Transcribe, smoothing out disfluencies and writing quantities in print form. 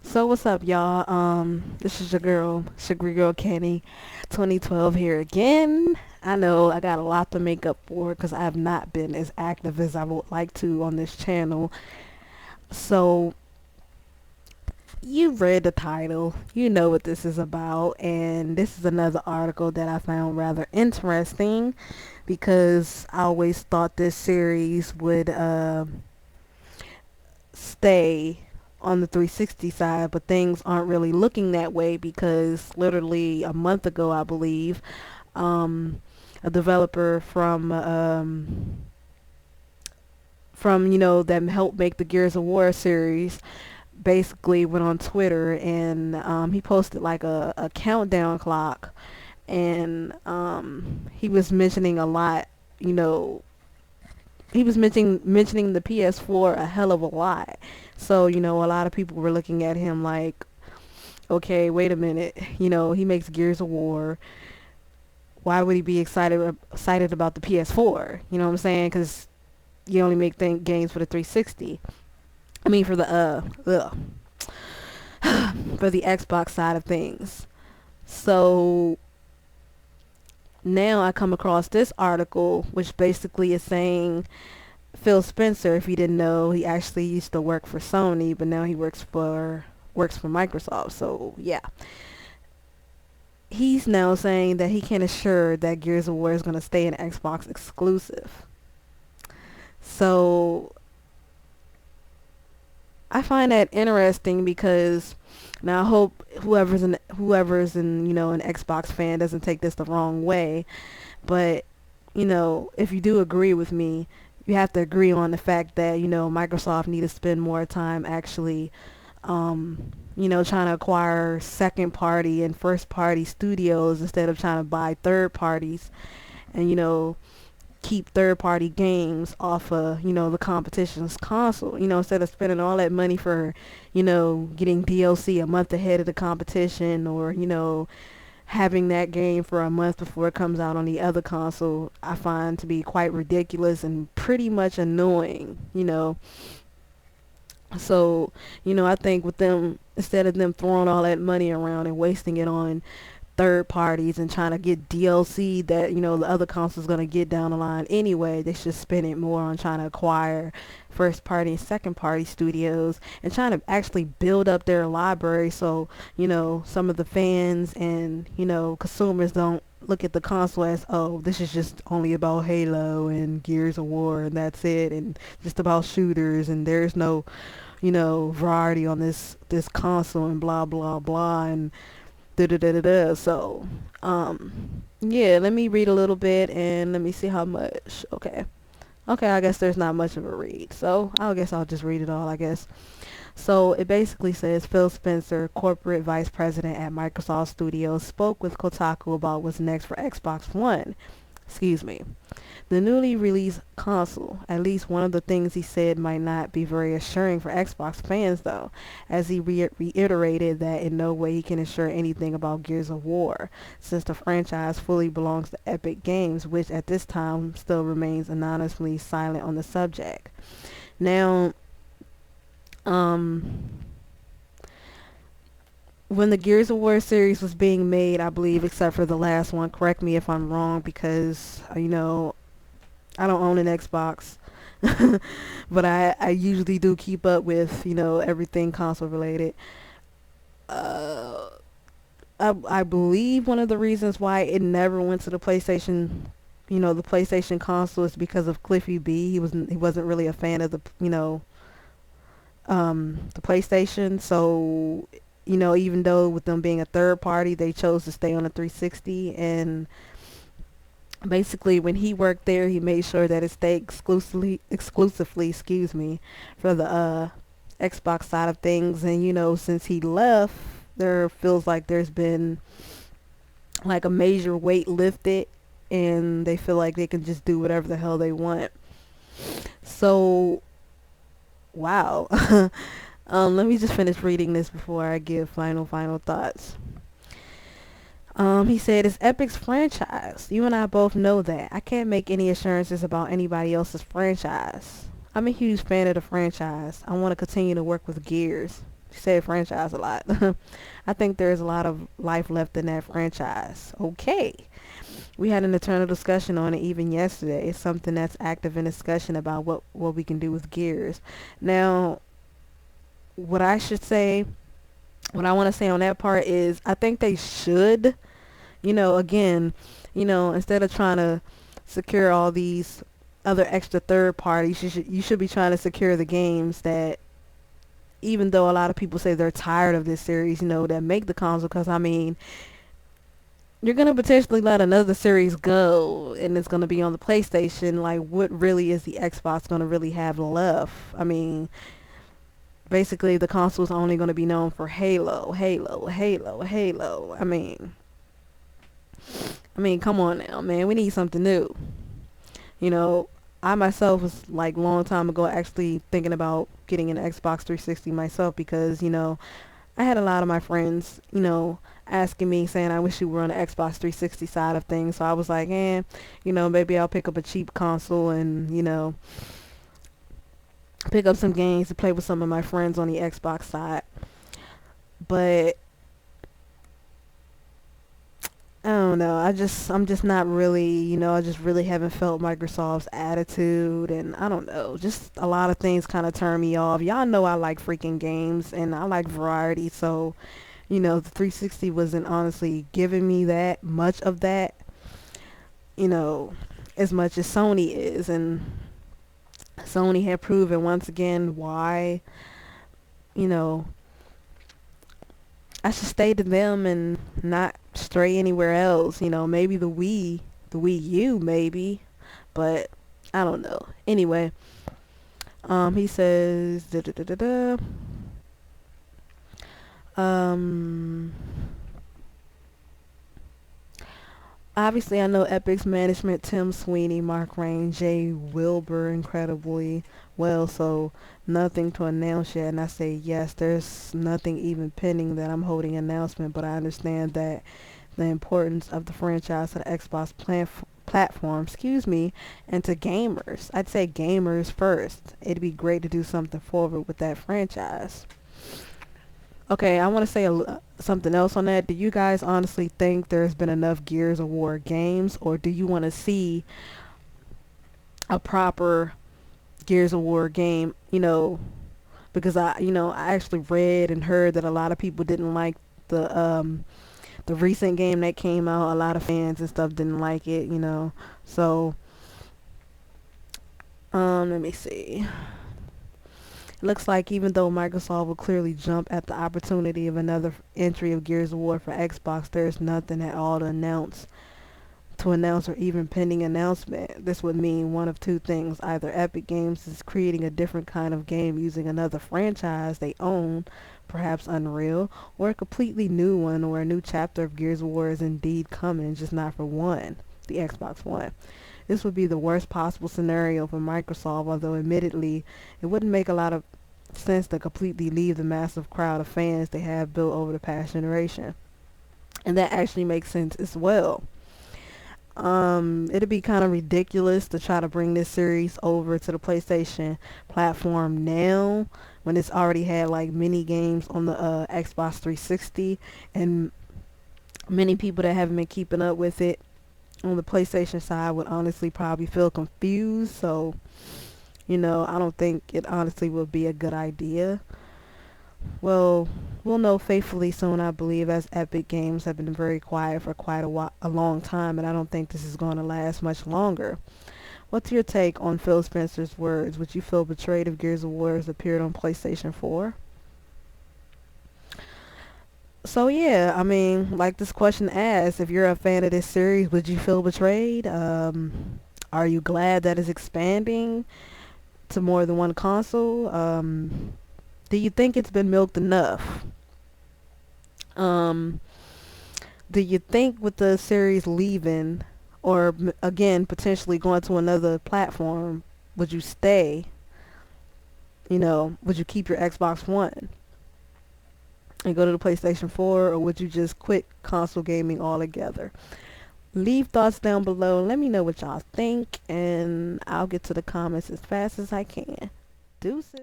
So what's up, y'all? This is your girl, Sugary Girl Kenny, 2012 here again. I know I got a lot to make up for because I have not been as active as I would like to on this channel. So you read the title, you know what this is about, and this is another article that I found rather interesting because I always thought this series would stay on the 360 side, but things aren't really looking that way because literally a month ago, I believe, um, a developer from that helped make the Gears of War series basically went on Twitter and he posted like a countdown clock, and he was mentioning a lot, you know, he was mentioning the PS4 a hell of a lot. So, a lot of people were looking at him like, okay, wait a minute. He makes Gears of War. Why would he be excited about the PS4? You know what I'm saying? Because you only make games for the 360. I mean, for the for the Xbox side of things. So now I come across this article, which basically is saying Phil Spencer, if you didn't know, he actually used to work for Sony, but now he works for Microsoft. So yeah, he's now saying that he can assure that Gears of War is going to stay an Xbox exclusive. So I find that interesting because now I hope whoever's in an Xbox fan doesn't take this the wrong way, but if you do agree with me, you have to agree on the fact that Microsoft need to spend more time actually trying to acquire second party and first party studios instead of trying to buy third parties, and keep third party games off of the competition's console, instead of spending all that money for getting DLC a month ahead of the competition, or having that game for a month before it comes out on the other console. I find to be quite ridiculous and pretty much annoying. So I think with them, instead of them throwing all that money around and wasting it on third parties and trying to get DLC that the other console's gonna get down the line anyway, they should spend it more on trying to acquire first party and second party studios and trying to actually build up their library, so some of the fans and consumers don't look at the console as, oh, this is just only about Halo and Gears of War and that's it, and just about shooters, and there's no variety on this console and blah blah blah and da da da da da. So, yeah, let me read a little bit and let me see how much. Okay, I guess there's not much of a read, so I guess I'll just read it all, I guess. So it basically says Phil Spencer, corporate vice president at Microsoft Studios, spoke with Kotaku about what's next for Xbox One. Excuse me. The newly released console, at least one of the things he said, might not be very assuring for Xbox fans, though, as he reiterated that in no way he can assure anything about Gears of War, since the franchise fully belongs to Epic Games, which at this time still remains anonymously silent on the subject. Now, um, when the Gears of War series was being made, I believe, except for the last one, correct me if I'm wrong, because I don't own an Xbox, but I usually do keep up with everything console related. Uh, I believe one of the reasons why it never went to the PlayStation, the PlayStation console, is because of Cliffy B. He wasn't really a fan of the PlayStation. So even though with them being a third party, they chose to stay on the 360, and basically when he worked there, he made sure that it stayed exclusively, excuse me, for the Xbox side of things. And since he left, there feels like there's been like a major weight lifted, and they feel like they can just do whatever the hell they want. So wow. Let me just finish reading this before I give final thoughts. He said, it's Epic's franchise. You and I both know that. I can't make any assurances about anybody else's franchise. I'm a huge fan of the franchise. I want to continue to work with Gears. Say franchise a lot. I think there's a lot of life left in that franchise. Okay. We had an eternal discussion on it even yesterday. It's something that's active in discussion about what we can do with Gears. Now, what I should say, what I want to say on that part is I think they should, again, instead of trying to secure all these other extra third parties, you should be trying to secure the games that, even though a lot of people say they're tired of this series, that make the console, because I mean, you're going to potentially let another series go and it's going to be on the PlayStation. Like, what really is the Xbox going to really have left? I mean, basically the console is only going to be known for Halo, Halo, Halo, Halo. I mean, come on now, man. We need something new. You know, I myself was like long time ago actually thinking about getting an Xbox 360 myself because, I had a lot of my friends, asking me saying I wish you were on the Xbox 360 side of things. So I was like, maybe I'll pick up a cheap console and, pick up some games to play with some of my friends on the Xbox side. But I don't know. I'm just not really, I just really haven't felt Microsoft's attitude, and I don't know. Just a lot of things kind of turn me off. Y'all know I like freaking games and I like variety, so the 360 wasn't honestly giving me that much of that, you know, as much as Sony is, and Sony had proven once again why, you know, I should stay to them and not stray anywhere else. Maybe the Wii U, maybe, but I don't know. Anyway, he says, da, da, da, da, da. um, obviously I know Epic's management, Tim Sweeney, Mark Rain, Jay Wilbur, incredibly well, so nothing to announce yet. And I say yes, there's nothing even pending that I'm holding announcement, but I understand that the importance of the franchise to the Xbox platform, and to gamers. I'd say gamers first. It'd be great to do something forward with that franchise. Okay, I want to say something else on that. Do you guys honestly think there's been enough Gears of War games, or do you want to see a proper Gears of War game? Because I actually read and heard that a lot of people didn't like the recent game that came out. A lot of fans and stuff didn't like it. So let me see. It looks like even though Microsoft will clearly jump at the opportunity of another entry of Gears of War for Xbox, there's nothing at all to announce or even pending announcement. This would mean one of two things. Either Epic Games is creating a different kind of game using another franchise they own, perhaps Unreal, or a completely new one, or a new chapter of Gears of War is indeed coming, just not for the Xbox One. This would be the worst possible scenario for Microsoft, although admittedly it wouldn't make a lot of sense to completely leave the massive crowd of fans they have built over the past generation. And that actually makes sense as well. It'd be kind of ridiculous to try to bring this series over to the PlayStation platform now when it's already had like mini games on the Xbox 360, and many people that haven't been keeping up with it on the PlayStation side would honestly probably feel confused. So, I don't think it honestly would be a good idea. Well, we'll know faithfully soon, I believe, as Epic Games have been very quiet for quite a long time, and I don't think this is going to last much longer. What's your take on Phil Spencer's words? Would you feel betrayed if Gears of War appeared on PlayStation 4? So yeah, I mean, like this question asks, if you're a fan of this series, would you feel betrayed? Are you glad that it's expanding to more than one console? Do you think it's been milked enough? Um, do you think with the series leaving, or again potentially going to another platform, would you stay? Would you keep your Xbox One and go to the PlayStation 4, or would you just quit console gaming altogether? Leave thoughts down below. Let me know what y'all think, and I'll get to the comments as fast as I can. Deuces.